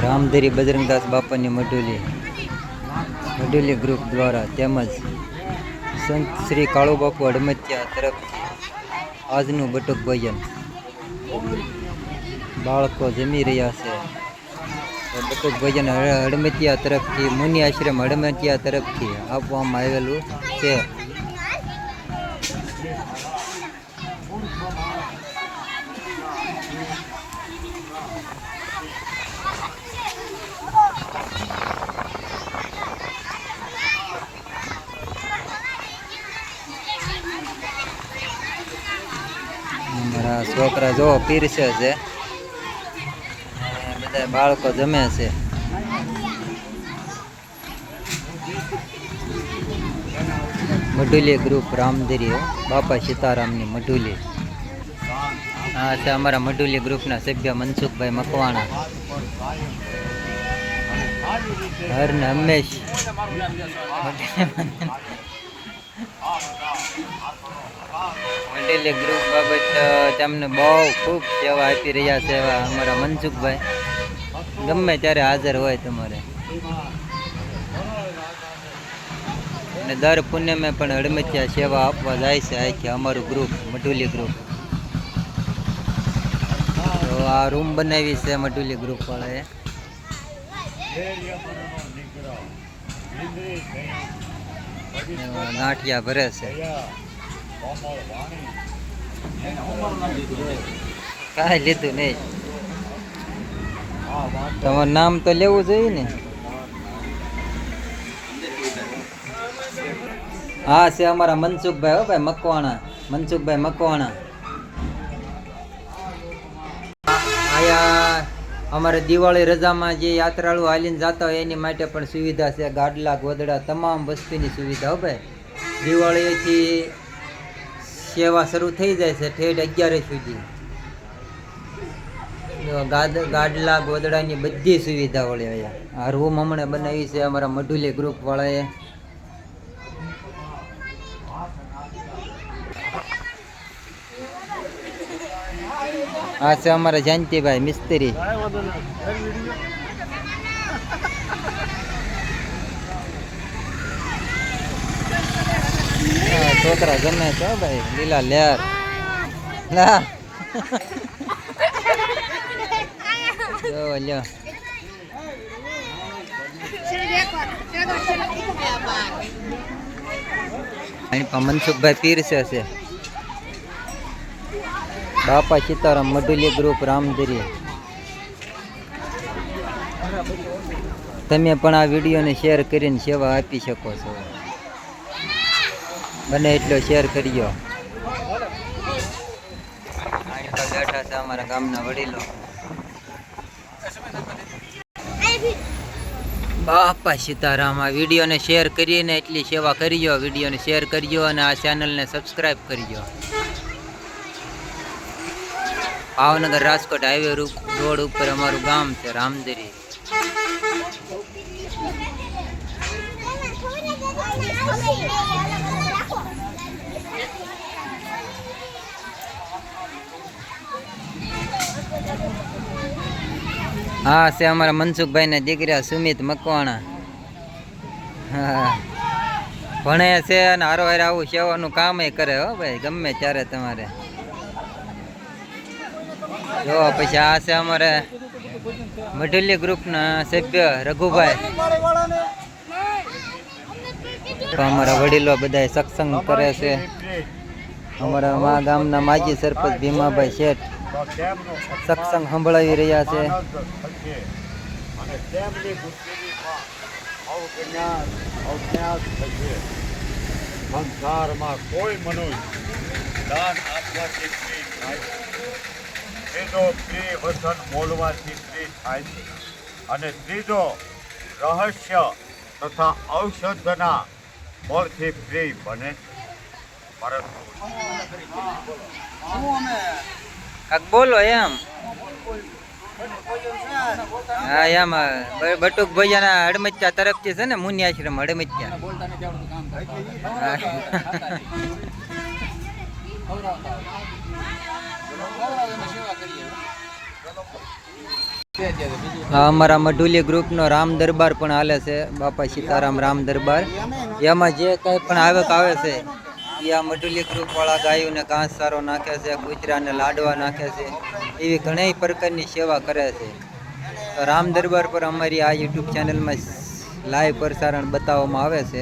રામધરી બજરંગદાસ બાપાની મઢુલી ગ્રુપ દ્વારા તેમજ સંત શ્રી કાળુબાપુ હડમતિયા તરફથી આજનું બટુક ભજન બાળકો જમી રહ્યા છે. બટુક ભજન હડમતિયા તરફથી મુનિ આશ્રમ હડમતિયા તરફથી આપવામાં આવેલું છે. અમારા છોકરા જો પીરસે છે, બધા બાળકો જમે છે. મઢુલી ગ્રુપ રામધરી બાપા સીતારામની મઢુલી. આ છે અમારા મઢુલી ગ્રુપના સભ્ય મનસુખભાઈ મકવાણા. હર ને હંમેશ મઢુલી ગ્રુપ બાબત તેમને બહુ ખૂબ સેવા આપી રહ્યા છે એવા અમારા મનસુખભાઈ ગમે ત્યારે હાજર હોય તમારે. અને દર પુણ્યમે પણ હડમતિયા સેવા આપવા જાય છે આખી અમારું ગ્રુપ મઢુલી ગ્રુપ. તો આ રૂમ બનાવી છે મઢુલી ગ્રુપ વાળાએ. ગાંઠિયા ભરે છે. કાંઈ લીધું નહીં. તમારું નામ તો લેવું જોઈએ ને. હા છે અમારા મનસુખભાઈ. હો ભાઈ મકવાણા, મનસુખભાઈ મકવાણા. આયા અમારે દિવાળી રજામાં જે યાત્રાળુ હાલીને જતા હોય એની માટે પણ સુવિધા છે. ગાડલા ગોદડા તમામ વસ્તુની સુવિધા. હો ભાઈ દિવાળીથી સેવા શરૂ થઈ જાય છે ઠેઠ 11 સુધી. ગાડલા ગોદડાની બધી સુવિધા વળી અહીંયા. આ રૂમ હમણાં બનાવી છે અમારા મઢુલી ગ્રુપ વાળાએ. આ છે અમારા જયંતિભાઈ મિસ્ત્રી. છોકરા ગમે છે ભાઈ લીલા લેર. મનસુખભાઈ પીરસે છે. બાપા સીતારામ મઢુલી ગ્રુપ રામધરી. તમે પણ આ વિડીયોને શેર કરીને સેવા આપી શકો છો. બને એટલો શેર કરજો. બેઠા છે અમારા ગામના વડીલો. બાપા સીતારામ. આ વિડીયોને શેર કરીને એટલી સેવા કરજો. વિડીયોને શેર કરજો અને આ ચેનલને સબસ્ક્રાઈબ કરજો. ભાવનગર રાજકોટ હાઈવે રોડ ઉપર અમારું ગામ છે રામધરી. હા છે અમારા મનસુખભાઈ ના દીકરા સુમિત મકવાણા. હા ભણે છે અને હારો હારે આવું સેવાનું કામ કરે. હો ભાઈ ગમે ત્યારે તમારે જો. પછી આ છે અમારે મઢુલી ગ્રુપના સભ્ય રઘુભાઈ. તો અમારા વડીલો બધા સત્સંગ કરે છે. અમારા મા ગામના માજી સરપંચ ભીમાભાઈ શેઠ સત્સંગ સંભળાવી રહ્યા છે. સંસારમાં કોઈ મનુષ્ય દાન આપવાથી ફ્રી થાય છે. ત્રીજો પ્રિય વચન બોલવાથી ફ્રી થાય છે. અને ત્રીજો રહસ્ય તથા ઔષધના ફળથી ફ્રી બને છે. પરંતુ બોલો એમ. હા એમ બટુક ભૈયાના હડમતિયા તરફથી છે ને મુનિ આશ્રમ હડમતિયા. આ અમારા મઢુલી ગ્રુપનો રામ દરબાર પણ હાલે છે, બાપા સીતારામ રામ દરબાર. એમાં જે કંઈ પણ આવક આવે છે એ આ મઢુલી ગ્રુપવાળા ગાયોને ઘાસચારો નાખે છે, કૂતરાને લાડવા નાખે છે, એવી ઘણી પ્રકારની સેવા કરે છે. તો રામ દરબાર પર અમારી આ યુટ્યુબ ચેનલમાં લાઈવ પ્રસારણ બતાવવામાં આવે છે.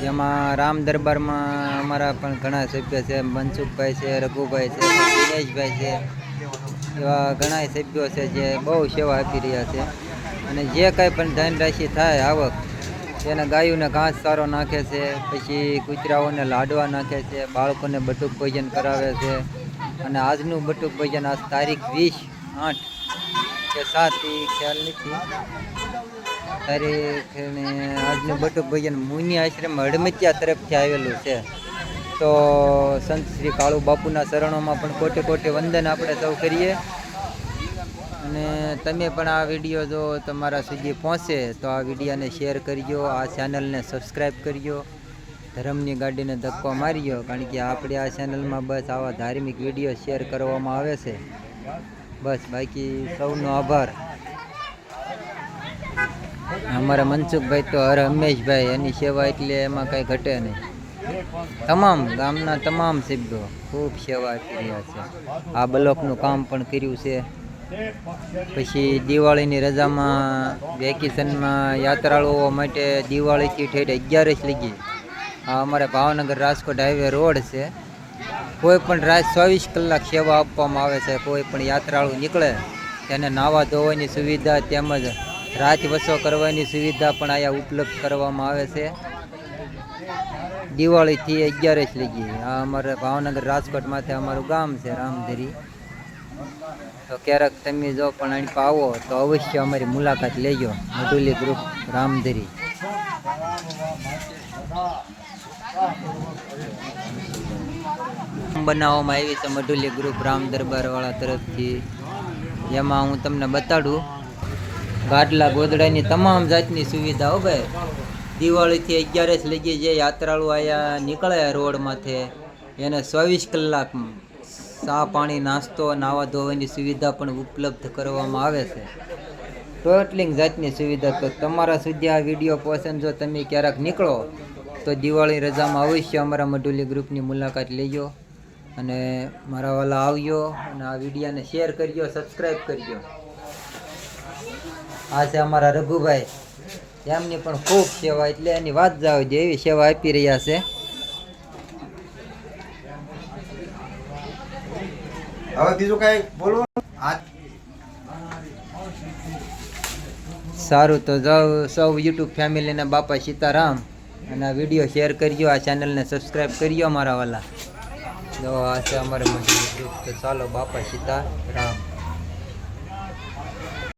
જેમાં રામ દરબારમાં અમારા પણ ઘણા સભ્ય છે, મનસુખભાઈ છે, રઘુભાઈ છે, દિનેશભાઈ છે, એવા ઘણા સભ્યો છે જે બહુ સેવા આપી રહ્યા છે. અને જે કાંઈ પણ ધનરાશિ થાય આવક તેને ગાયોને ઘાસચારો નાખે છે, પછી કૂતરાઓને લાડવા નાખે છે, બાળકોને બટુક ભોજન કરાવે છે. અને આજનું બટુક ભોજન આજ તારીખ 20/8 કે 7 એ ખ્યાલ નથી તારીખ. આજનું બટુક ભોજન મુનિ આશ્રમ હડમતિયા તરફથી આવેલું છે. તો સંત શ્રી કાળુ બાપુના ચરણોમાં પણ કોટી કોટી વંદન આપણે સૌ કરીએ. અને તમે પણ આ વિડીયો જો તમારા સુધી પહોંચે તો આ વિડીયોને શેર કરજો, આ ચેનલને સબસ્ક્રાઈબ કરજો, ધર્મની ગાડીને ધક્કો મારજો. કારણ કે આપણે આ ચેનલમાં બસ આવા ધાર્મિક વિડીયો શેર કરવામાં આવે છે. બસ બાકી સૌનો આભાર. અમારા મનસુખભાઈ તો હર હંમેશભાઈ એની સેવા એટલે એમાં કાંઈ ઘટે નહીં. તમામ ગામના તમામ સભ્યો ખૂબ સેવા આપી રહ્યા છે. આ બ્લોકનું કામ પણ કર્યું છે. પછી દિવાળીની રજામાં વેકેશનમાં યાત્રાળુઓ માટે દિવાળીથી ઠેઠ 11 લગી આ અમારે ભાવનગર રાજકોટ હાઈવે રોડ છે. કોઈ પણ રાત 24 કલાક સેવા આપવામાં આવે છે. કોઈ પણ યાત્રાળુ નીકળે તેને નાવા ધોવાની સુવિધા તેમજ રાત વસો કરવાની સુવિધા પણ અહીંયા ઉપલબ્ધ કરવામાં આવે છે. દિવાળીથી 11 લગી આ અમારે ભાવનગર રાજકોટ માથે અમારું ગામ છે રામધરી. તો ક્યારેક તમે જો પણ અહીં આવો તો અવશ્ય અમારી મુલાકાત લેજો. મઢુલી ગ્રુપ રામધરી. બનાવવામાં આવી છે મઢુલી ગ્રુપ રામ દરબારવાળા તરફથી. જેમાં હું તમને બતાડું ગાડલા ગોદડાની તમામ જાતની સુવિધાઓ ભાઈ. દિવાળીથી 11 લગી જે યાત્રાળુ અહીંયા નીકળે રોડ માથે એને 24 કલાક ચા પાણી નાસ્તો નાવા ધોવાની સુવિધા પણ ઉપલબ્ધ કરવામાં આવે છે. ટોટલિંગ જાતની સુવિધા. તો તમારા સુધી આ વિડીયો પહોંચે જો તમે ક્યારેક નીકળો તો દિવાળી રજામાં અવશ્ય અમારા મઢુલી ગ્રુપની મુલાકાત લેજો. અને મારા વાલા આવજો અને આ વિડીયોને શેર કરજો, સબસ્ક્રાઈબ કરજો. આ છે અમારા રઘુભાઈ, એમની પણ ખૂબ સેવા એટલે એની વાત જાવ જે એવી સેવા આપી રહ્યા છે. હવે બીજું કઈ બોલવું? સારું તો જાઓ સૌ યુટ્યુબ ફેમિલીને બાપા સીતારામ. અને આ વિડીયો શેર કરજો, આ ચેનલને સબસ્ક્રાઈબ કરજો મારા વાલા. જો આ છે અમારે મજૂરી ગ્રુપ. તો ચાલો બાપા સીતારામ.